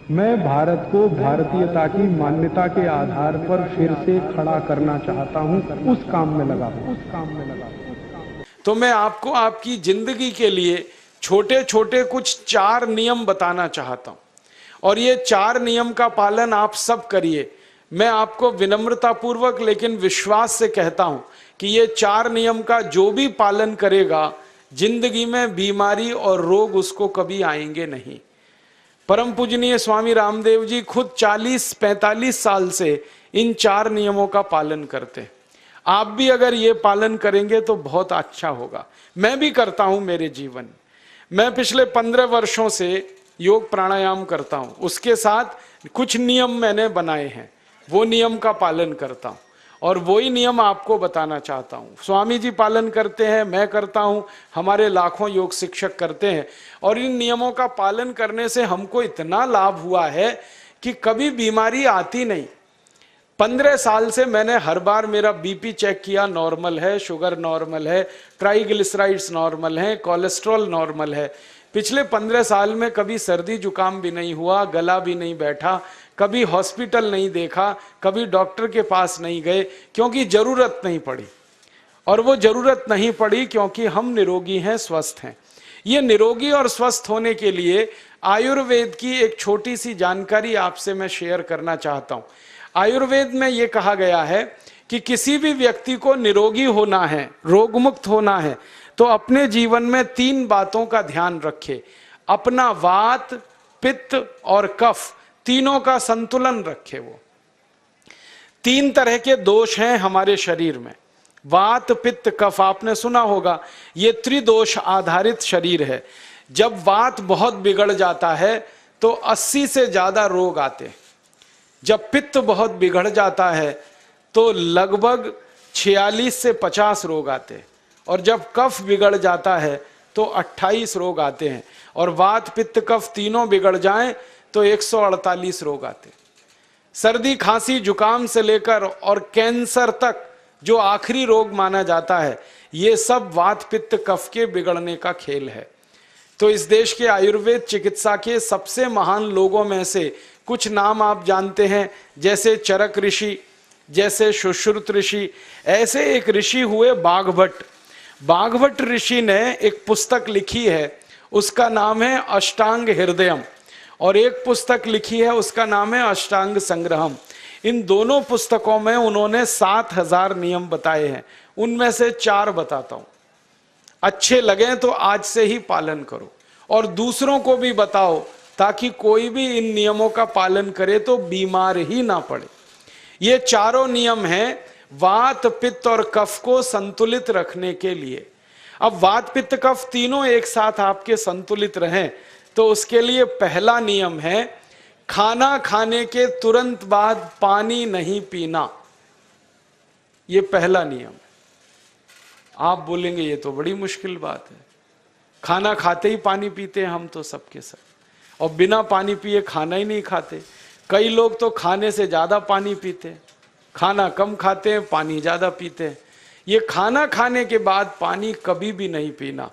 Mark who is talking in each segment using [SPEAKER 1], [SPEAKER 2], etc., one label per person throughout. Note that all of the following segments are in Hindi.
[SPEAKER 1] मैं भारत को भारतीयता की मान्यता के आधार पर फिर से खड़ा करना चाहता हूं, उस काम में लगा हूं।
[SPEAKER 2] तो मैं आपको आपकी जिंदगी के लिए छोटे छोटे कुछ 4 नियम बताना चाहता हूं, और ये 4 नियम का पालन आप सब करिए। मैं आपको विनम्रतापूर्वक लेकिन विश्वास से कहता हूं कि ये 4 नियम का जो भी पालन करेगा, जिंदगी में बीमारी और रोग उसको कभी आएंगे नहीं। परम पूजनीय स्वामी रामदेव जी खुद 40-45 साल से इन 4 नियमों का पालन करते हैं। आप भी अगर ये पालन करेंगे तो बहुत अच्छा होगा। मैं भी करता हूं मेरे जीवन। मैं पिछले 15 वर्षों से योग प्राणायाम करता हूं, उसके साथ कुछ नियम मैंने बनाए हैं, वो नियम का पालन करता हूं और वही नियम आपको बताना चाहता हूं। स्वामी जी पालन करते हैं, मैं करता हूं, हमारे लाखों योग शिक्षक करते हैं, और इन नियमों का पालन करने से हमको इतना लाभ हुआ है कि कभी बीमारी आती नहीं। 15 साल से मैंने हर बार मेरा बीपी चेक किया, नॉर्मल है, शुगर नॉर्मल है, ट्राइग्लिसराइड्स नॉर्मल है, कोलेस्ट्रॉल नॉर्मल है। पिछले 15 साल में कभी सर्दी जुकाम भी नहीं हुआ, गला भी नहीं बैठा, कभी हॉस्पिटल नहीं देखा, कभी डॉक्टर के पास नहीं गए, क्योंकि जरूरत नहीं पड़ी। और वो जरूरत नहीं पड़ी क्योंकि हम निरोगी हैं, स्वस्थ हैं। ये निरोगी और स्वस्थ होने के लिए आयुर्वेद की एक छोटी सी जानकारी आपसे मैं शेयर करना चाहता हूं। आयुर्वेद में ये कहा गया है कि किसी भी व्यक्ति को निरोगी होना है, रोग मुक्त होना है, तो अपने जीवन में 3 बातों का ध्यान रखे। अपना वात, पित्त और कफ, तीनों का संतुलन रखे। वो 3 तरह के दोष हैं हमारे शरीर में, वात, पित्त, कफ। आपने सुना होगा, ये त्रिदोष आधारित शरीर है। जब वात बहुत बिगड़ जाता है तो 80 से ज्यादा रोग आते हैं। जब पित्त बहुत बिगड़ जाता है तो लगभग 46 से 50 रोग आते हैं, और जब कफ बिगड़ जाता है तो 28 रोग आते हैं, और वात, पित्त, कफ तीनों बिगड़ जाएं तो 148 रोग आते हैं। सर्दी, खांसी, जुकाम से लेकर और कैंसर तक जो आखिरी रोग माना जाता है, ये सब वात, पित्त, कफ के बिगड़ने का खेल है। तो इस देश के आयुर्वेद चिकित्सा के सबसे महान लोगों में से कुछ नाम आप जानते हैं, जैसे चरक ऋषि, जैसे सुश्रुत ऋषि। ऐसे एक ऋषि हुए बाघभट्ट। बाघभट्ट ऋषि ने एक पुस्तक लिखी है, उसका नाम है अष्टांग हृदयम, और एक पुस्तक लिखी है, उसका नाम है अष्टांग संग्रहम। इन दोनों पुस्तकों में उन्होंने 7000 नियम बताए हैं। उनमें से 4 बताता हूं, अच्छे लगे तो आज से ही पालन करो और दूसरों को भी बताओ, ताकि कोई भी इन नियमों का पालन करे तो बीमार ही ना पड़े। ये चारों नियम हैं वात, पित्त और कफ को संतुलित रखने के लिए। अब वात, पित्त, कफ तीनों एक साथ आपके संतुलित रहें तो उसके लिए पहला नियम है खाना खाने के तुरंत बाद पानी नहीं पीना। ये पहला नियम है। आप बोलेंगे ये तो बड़ी मुश्किल बात है, खाना खाते ही पानी पीते हैं हम तो सबके सब, और बिना पानी पिए खाना ही नहीं खाते। कई लोग तो खाने से ज्यादा पानी पीते हैं, खाना कम खाते हैं, पानी ज्यादा पीते हैं। ये खाना खाने के बाद पानी कभी भी नहीं पीना,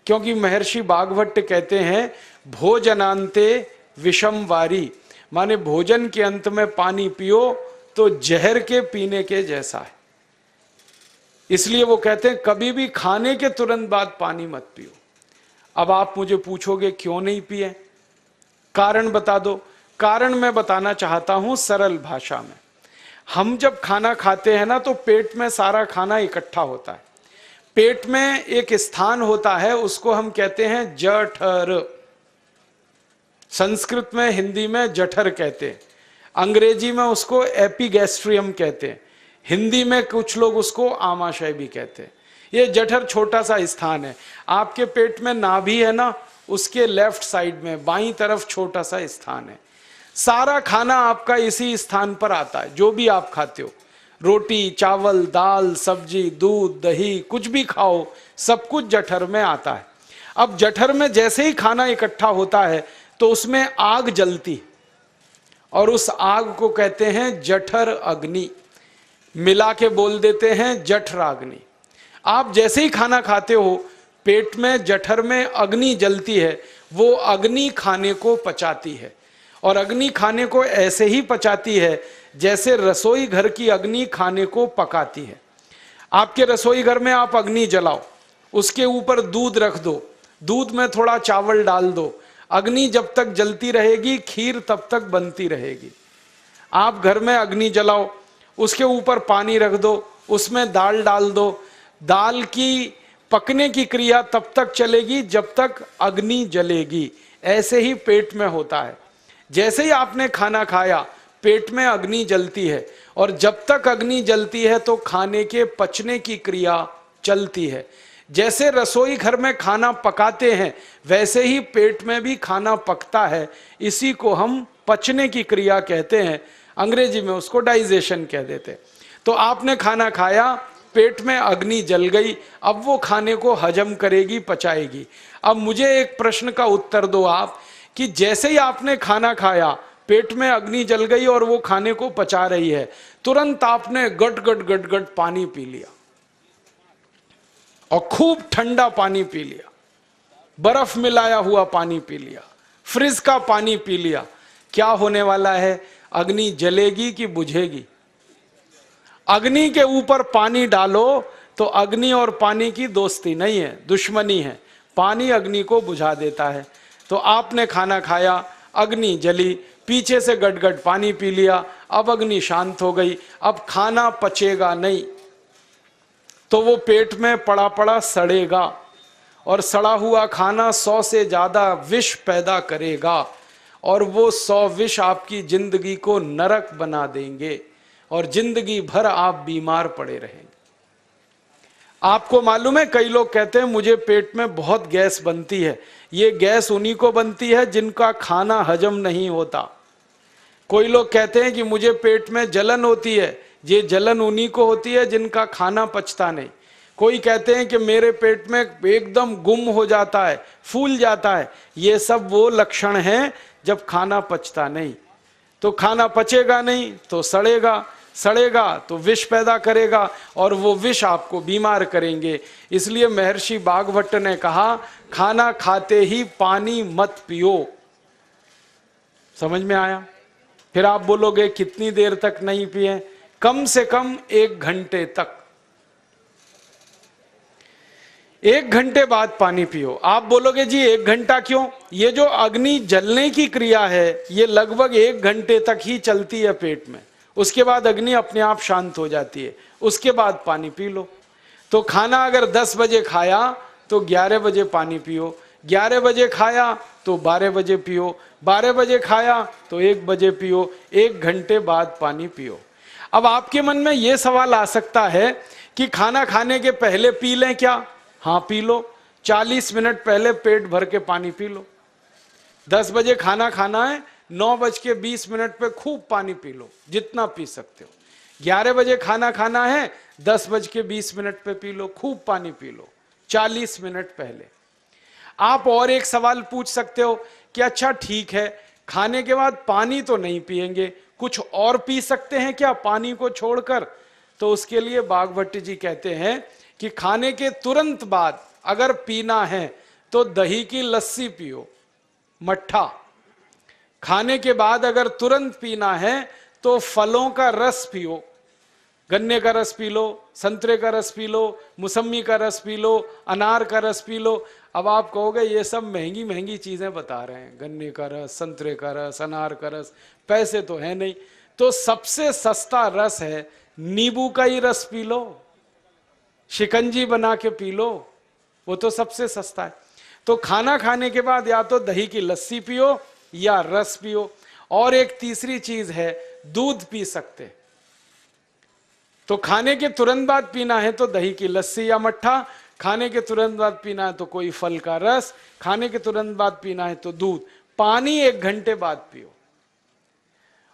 [SPEAKER 2] क्योंकि महर्षि बाघभट्ट कहते हैं भोजनांते विषम वारी, माने भोजन के अंत में पानी पियो तो जहर के पीने के जैसा है। इसलिए वो कहते हैं कभी भी खाने के तुरंत बाद पानी मत पियो। अब आप मुझे पूछोगे क्यों नहीं पिए, कारण बता दो। कारण मैं बताना चाहता हूं सरल भाषा में। हम जब खाना खाते हैं ना तो पेट में सारा खाना इकट्ठा होता है। पेट में एक स्थान होता है, उसको हम कहते हैं जठर। संस्कृत में, हिंदी में जठर कहते हैं, अंग्रेजी में उसको एपिगैस्ट्रियम कहते हैं, हिंदी में कुछ लोग उसको आमाशय भी कहते हैं। ये जठर छोटा सा स्थान है। आपके पेट में नाभि है ना, उसके लेफ्ट साइड में बाईं तरफ छोटा सा स्थान है। सारा खाना आपका इसी स्थान पर आता है। जो भी आप खाते हो, रोटी, चावल, दाल, सब्जी, दूध, दही, कुछ भी खाओ, सब कुछ जठर में आता है। अब जठर में जैसे ही खाना इकट्ठा होता है तो उसमें आग जलती, और उस आग को कहते हैं जठर अग्नि। मिला के बोल देते हैं जठराग्नि। आप जैसे ही खाना खाते हो, पेट में, जठर में अग्नि जलती है, वो अग्नि खाने को पचाती है, और अग्नि खाने को ऐसे ही पचाती है जैसे रसोई घर की अग्नि खाने को पकाती है। आपके रसोई घर में आप अग्नि जलाओ, उसके ऊपर दूध रख दो, दूध में थोड़ा चावल डाल दो, अग्नि जब तक जलती रहेगी खीर तब तक बनती रहेगी। आप घर में अग्नि जलाओ, उसके ऊपर पानी रख दो, उसमें दाल डाल दो, दाल की पकने की क्रिया तब तक चलेगी जब तक अग्नि जलेगी। ऐसे ही पेट में होता है, जैसे ही आपने खाना खाया पेट में अग्नि जलती है, और जब तक अग्नि जलती है तो खाने के पचने की क्रिया चलती है। जैसे रसोई घर में खाना पकाते हैं वैसे ही पेट में भी खाना पकता है, इसी को हम पचने की क्रिया कहते हैं, अंग्रेजी में उसको डाइजेशन कह देते। तो आपने खाना खाया, पेट में अग्नि जल गई, अब वो खाने को हजम करेगी, पचाएगी। अब मुझे एक प्रश्न का उत्तर दो आप, कि जैसे ही आपने खाना खाया पेट में अग्नि जल गई और वो खाने को पचा रही है, तुरंत आपने गट गट गट गट पानी पी लिया और खूब ठंडा पानी पी लिया, बर्फ मिलाया हुआ पानी पी लिया, फ्रिज का पानी पी लिया, क्या होने वाला है? अग्नि जलेगी कि बुझेगी? अग्नि के ऊपर पानी डालो तो अग्नि और पानी की दोस्ती नहीं है, दुश्मनी है, पानी अग्नि को बुझा देता है। तो आपने खाना खाया, अग्नि जली, पीछे से गटगट पानी पी लिया, अब अग्नि शांत हो गई, अब खाना पचेगा नहीं, तो वो पेट में पड़ा पड़ा सड़ेगा, और सड़ा हुआ खाना 100 से ज्यादा विष पैदा करेगा, और वो 100 विष आपकी जिंदगी को नरक बना देंगे और जिंदगी भर आप बीमार पड़े रहेंगे। आपको मालूम है, कई लोग कहते हैं मुझे पेट में बहुत गैस बनती है। ये गैस उन्हीं को बनती है जिनका खाना हजम नहीं होता। कोई लोग कहते हैं कि मुझे पेट में जलन होती है, ये जलन उन्हीं को होती है जिनका खाना पचता नहीं। कोई कहते हैं कि मेरे पेट में एकदम गुम हो जाता है, फूल जाता है, ये सब वो लक्षण हैं जब खाना पचता नहीं। तो खाना पचेगा नहीं तो सड़ेगा, सड़ेगा तो विष पैदा करेगा, और वो विष आपको बीमार करेंगे। इसलिए महर्षि बागभट्ट ने कहा, खाना खाते ही पानी मत पियो। समझ में आया? फिर आप बोलोगे कितनी देर तक नहीं पिए? कम से कम 1 घंटे तक। 1 घंटे बाद पानी पियो। आप बोलोगे जी 1 घंटा क्यों? ये जो अग्नि जलने की क्रिया है ये लगभग 1 घंटे तक ही चलती है पेट में, उसके बाद अग्नि अपने आप शांत हो जाती है, उसके बाद पानी पी लो। तो खाना अगर 10 बजे खाया तो 11 बजे पानी पियो, 11 बजे खाया तो 12 बजे पियो, 12 बजे खाया तो 1 बजे पियो, 1 घंटे बाद पानी पियो। अब आपके मन में यह सवाल आ सकता है कि खाना खाने के पहले पी लें क्या? हाँ पी लो, 40 मिनट पहले पेट भर के पानी पी लो। 10 बजे खाना खाना है, 9:20 पे खूब पानी पी लो, जितना पी सकते हो। 11 बजे खाना खाना है, 10:20 पे पी लो, खूब पानी पी लो, 40 मिनट पहले। आप और एक सवाल पूछ सकते हो कि अच्छा ठीक है, खाने के बाद पानी तो नहीं पिएंगे, कुछ और पी सकते हैं क्या पानी को छोड़कर? तो उसके लिए बागभट्ट जी कहते हैं कि खाने के तुरंत बाद अगर पीना है तो दही की लस्सी पियो, मट्ठा। खाने के बाद अगर तुरंत पीना है तो फलों का रस पियो, गन्ने का रस पी लो, संतरे का रस पी लो, मौसमी का रस पी लो, अनार का रस पी लो। अब आप कहोगे ये सब महंगी महंगी चीजें बता रहे हैं, गन्ने का रस, संतरे का रस, अनार का रस, पैसे तो है नहीं। तो सबसे सस्ता रस है नींबू का ही रस पी लो, शिकंजी बना के पी लो, वो तो सबसे सस्ता है। तो खाना खाने के बाद या तो दही की लस्सी पियो या रस पियो। और एक तीसरी चीज है, दूध पी सकते। तो खाने के तुरंत बाद पीना है तो दही की लस्सी या मट्ठा, खाने के तुरंत बाद पीना है तो कोई फल का रस, खाने के तुरंत बाद पीना है तो दूध। पानी 1 घंटे बाद पियो।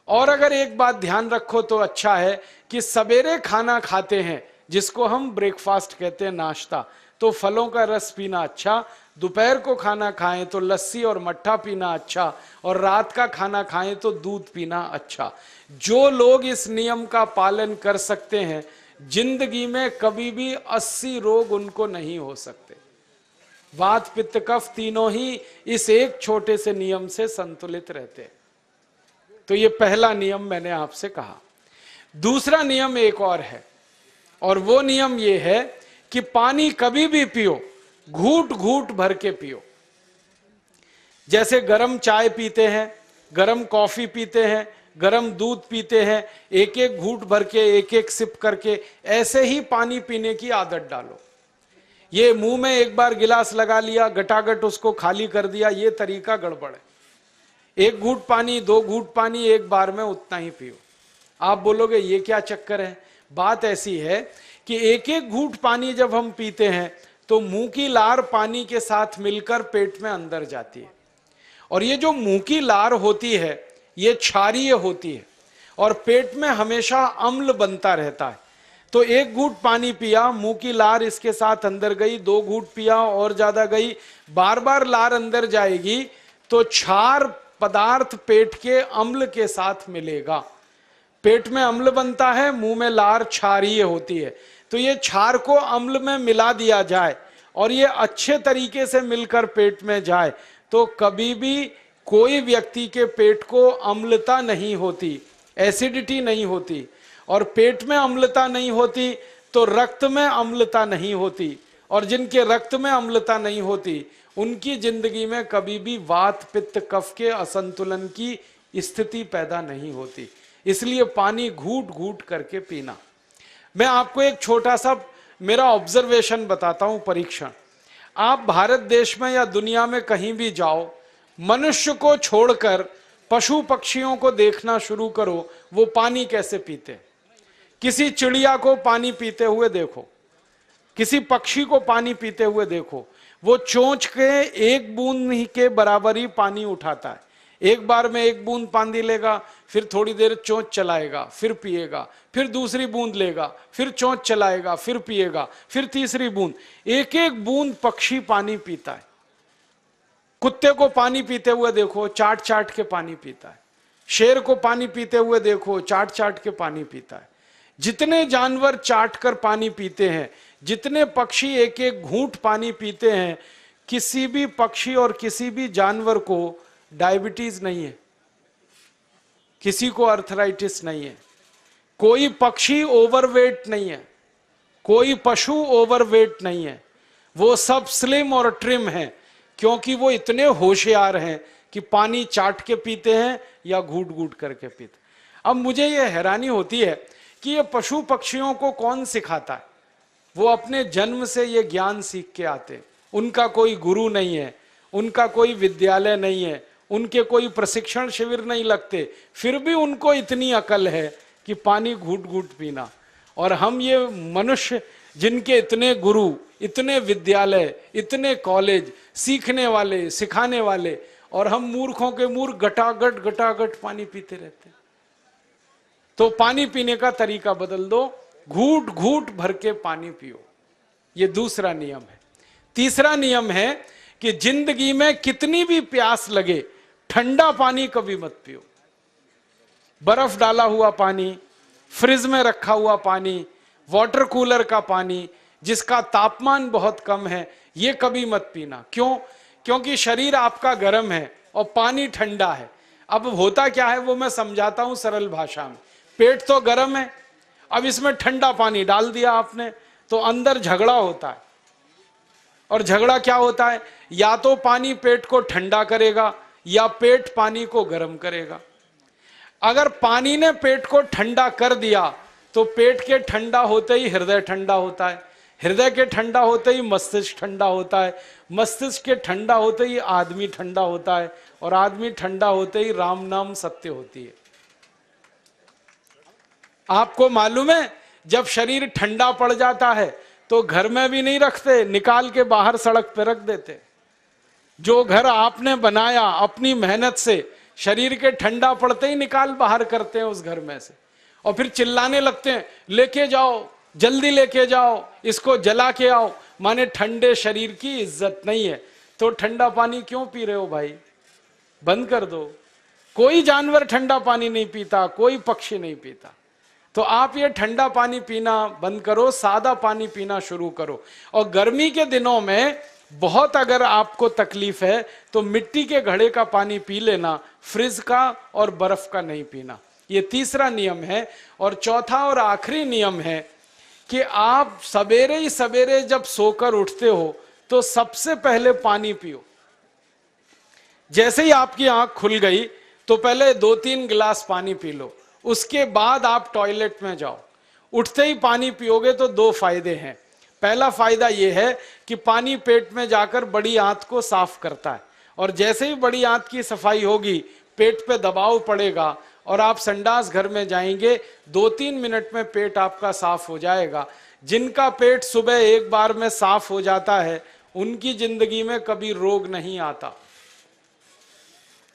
[SPEAKER 2] और अगर एक बात ध्यान रखो तो अच्छा है कि सवेरे खाना खाते हैं जिसको हम ब्रेकफास्ट कहते हैं, नाश्ता, तो फलों का रस पीना अच्छा, दोपहर को खाना खाएं तो लस्सी और मट्ठा पीना अच्छा, और रात का खाना खाएं तो दूध पीना अच्छा। जो लोग इस नियम का पालन कर सकते हैं जिंदगी में कभी भी 80 रोग उनको नहीं हो सकते। वात पित्त कफ तीनों ही इस एक छोटे से नियम से संतुलित रहते हैं। तो ये पहला नियम मैंने आपसे कहा। दूसरा नियम एक और है, और वो नियम ये है कि पानी कभी भी पियो, घूट घूट भर के पियो। जैसे गरम चाय पीते हैं, गरम कॉफी पीते हैं, गरम दूध पीते हैं, एक एक घूट भर के, एक एक सिप करके, ऐसे ही पानी पीने की आदत डालो। ये मुंह में एक बार गिलास लगा लिया, गटागट उसको खाली कर दिया, ये तरीका गड़बड़ है। एक घूट पानी, दो घूट पानी एक बार में उतना ही पियो। आप बोलोगे ये क्या चक्कर है? बात ऐसी है कि एक एक घूट पानी जब हम पीते हैं तो मुंह की लार पानी के साथ मिलकर पेट में अंदर जाती है, और ये जो मुंह की लार होती है ये क्षारीय होती है, और पेट में हमेशा अम्ल बनता रहता है। तो एक घूट पानी पिया, मुंह की लार इसके साथ अंदर गई, दो घूट पिया और ज्यादा गई, बार बार लार अंदर जाएगी तो क्षार पदार्थ पेट के अम्ल के साथ मिलेगा। पेट में अम्ल बनता है, मुंह में लार क्षारीय होती है। तो ये क्षार को अम्ल में मिला दिया जाए और ये अच्छे तरीके से मिलकर पेट में जाए तो कभी भी कोई व्यक्ति के पेट को अम्लता नहीं होती, एसिडिटी नहीं होती। और पेट में अम्लता नहीं होती तो रक्त में अम्लता नहीं होती, और जिनके रक्त में अम्लता नहीं होती उनकी जिंदगी में कभी भी वात पित्त कफ के असंतुलन की स्थिति पैदा नहीं होती। इसलिए पानी घूट घूट करके पीना। मैं आपको एक छोटा सा मेरा ऑब्जर्वेशन बताता हूं, परीक्षण। आप भारत देश में या दुनिया में कहीं भी जाओ, मनुष्य को छोड़कर पशु पक्षियों को देखना शुरू करो, वो पानी कैसे पीते। किसी चिड़िया को पानी पीते हुए देखो, किसी पक्षी को पानी पीते हुए देखो, वो चोंच के एक बूंद ही के बराबर ही पानी उठाता है। एक बार में एक बूंद पानी लेगा, फिर थोड़ी देर चोंच चलाएगा, फिर पिएगा, फिर दूसरी बूंद लेगा, फिर चोंच चलाएगा, फिर पिएगा, फिर तीसरी बूंद। एक एक बूंद पक्षी पानी पीता है। कुत्ते को पानी पीते हुए देखो, चाट चाट के पानी पीता है। शेर को पानी पीते हुए देखो, चाट चाट के पानी पीता है। जितने जानवर चाट कर पानी पीते हैं, जितने पक्षी एक एक घूंट पानी पीते हैं, किसी भी पक्षी और किसी भी जानवर को डायबिटीज नहीं है, किसी को अर्थराइटिस नहीं है, कोई पक्षी ओवरवेट नहीं है, कोई पशु ओवरवेट नहीं है। वो सब स्लिम और ट्रिम है, क्योंकि वो इतने होशियार हैं कि पानी चाट के पीते हैं या घूट घूट करके पीते। अब मुझे ये हैरानी होती है कि ये पशु पक्षियों को कौन सिखाता है? वो अपने जन्म से ये ज्ञान सीख के आते, उनका कोई गुरु नहीं है, उनका कोई विद्यालय नहीं है, उनके कोई प्रशिक्षण शिविर नहीं लगते, फिर भी उनको इतनी अकल है कि पानी घूट घूट पीना। और हम ये मनुष्य जिनके इतने गुरु, इतने विद्यालय, इतने कॉलेज, सीखने वाले, सिखाने वाले, और हम मूर्खों के मूर्ख गटागट गटागट पानी पीते रहते। तो पानी पीने का तरीका बदल दो, घूट घूट भर के पानी पियो। ये दूसरा नियम है। तीसरा नियम है कि जिंदगी में कितनी भी प्यास लगे, ठंडा पानी कभी मत पियो। बर्फ डाला हुआ पानी, फ्रिज में रखा हुआ पानी, वाटर कूलर का पानी जिसका तापमान बहुत कम है, ये कभी मत पीना। क्यों? क्योंकि शरीर आपका गर्म है और पानी ठंडा है। अब होता क्या है वो मैं समझाता हूं सरल भाषा में। पेट तो गर्म है, अब इसमें ठंडा पानी डाल दिया आपने तो अंदर झगड़ा होता है। और झगड़ा क्या होता है? या तो पानी पेट को ठंडा करेगा या पेट पानी को गर्म करेगा। अगर पानी ने पेट को ठंडा कर दिया तो पेट के ठंडा होते ही हृदय ठंडा होता है, हृदय के ठंडा होते ही मस्तिष्क ठंडा होता है, मस्तिष्क के ठंडा होते ही आदमी ठंडा होता है, और आदमी ठंडा होते ही राम नाम सत्य होती है। आपको मालूम है जब शरीर ठंडा पड़ जाता है तो घर में भी नहीं रखते, निकाल के बाहर सड़क पे रख देते। जो घर आपने बनाया अपनी मेहनत से, शरीर के ठंडा पड़ते ही निकाल बाहर करते हैं उस घर में से, और फिर चिल्लाने लगते हैं लेके जाओ, जल्दी लेके जाओ, इसको जला के आओ। माने ठंडे शरीर की इज्जत नहीं है। तो ठंडा पानी क्यों पी रहे हो भाई? बंद कर दो। कोई जानवर ठंडा पानी नहीं पीता, कोई पक्षी नहीं पीता। तो आप ये ठंडा पानी पीना बंद करो, सादा पानी पीना शुरू करो। और गर्मी के दिनों में बहुत अगर आपको तकलीफ है तो मिट्टी के घड़े का पानी पी लेना, फ्रिज का और बर्फ का नहीं पीना। ये तीसरा नियम है। और चौथा और आखिरी नियम है कि आप सवेरे ही सवेरे जब सोकर उठते हो तो सबसे पहले पानी पियो। जैसे ही आपकी आंख खुल गई तो पहले 2-3 गिलास पानी पी लो, उसके बाद आप टॉयलेट में जाओ। उठते ही पानी पियोगे तो 2 फायदे हैं। पहला फायदा यह है कि पानी पेट में जाकर बड़ी आंत को साफ करता है, और जैसे ही बड़ी आंत की सफाई होगी पेट पे दबाव पड़ेगा और आप संडास घर में जाएंगे, 2-3 मिनट में पेट आपका साफ हो जाएगा। जिनका पेट सुबह एक बार में साफ हो जाता है उनकी जिंदगी में कभी रोग नहीं आता।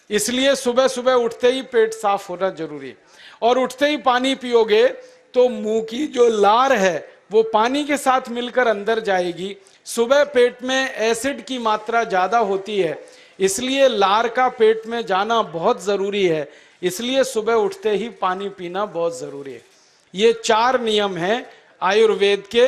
[SPEAKER 2] इसलिए सुबह सुबह उठते ही पेट साफ होना जरूरी है। और उठते ही पानी पियोगे तो मुंह की जो लार है वो पानी के साथ मिलकर अंदर जाएगी। सुबह पेट में एसिड की मात्रा ज्यादा होती है, इसलिए लार का पेट में जाना बहुत जरूरी है। इसलिए सुबह उठते ही पानी पीना बहुत जरूरी है। ये 4 नियम हैं आयुर्वेद के।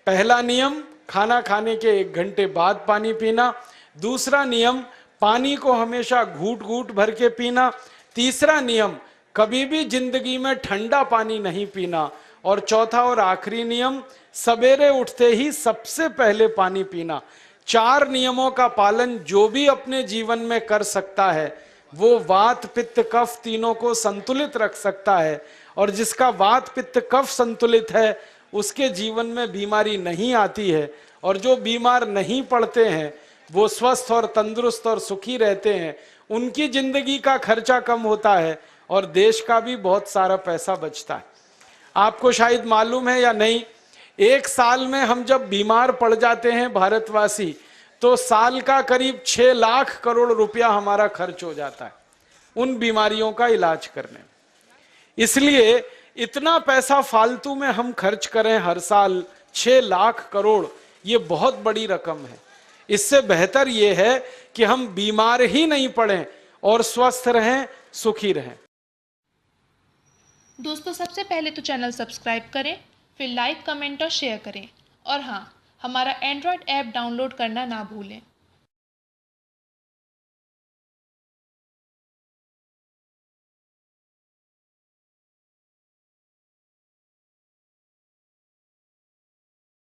[SPEAKER 2] पहला नियम, खाना खाने के 1 घंटे बाद पानी पीना। दूसरा नियम, पानी को हमेशा घूट घूट भर के पीना। तीसरा नियम, कभी भी जिंदगी में ठंडा पानी नहीं पीना। और चौथा और आखिरी नियम, सवेरे उठते ही सबसे पहले पानी पीना। 4 नियमों का पालन जो भी अपने जीवन में कर सकता है वो वात पित्त कफ तीनों को संतुलित रख सकता है। और जिसका वात पित्त कफ संतुलित है उसके जीवन में बीमारी नहीं आती है। और जो बीमार नहीं पड़ते हैं वो स्वस्थ और तंदुरुस्त और सुखी रहते हैं। उनकी जिंदगी का खर्चा कम होता है और देश का भी बहुत सारा पैसा बचता है। आपको शायद मालूम है या नहीं, 1 साल में हम जब बीमार पड़ जाते हैं भारतवासी तो साल का करीब 6 लाख करोड़ रुपया हमारा खर्च हो जाता है उन बीमारियों का इलाज करने में। इसलिए इतना पैसा फालतू में हम खर्च करें हर साल 6 लाख करोड़, ये बहुत बड़ी रकम है। इससे बेहतर ये है कि हम बीमार ही नहीं पड़ें और स्वस्थ रहें, सुखी रहें।
[SPEAKER 3] दोस्तों, सबसे पहले तो चैनल सब्सक्राइब करें, फिर लाइक, कमेंट और शेयर करें। और हाँ, हमारा एंड्रॉयड ऐप डाउनलोड करना ना भूलें।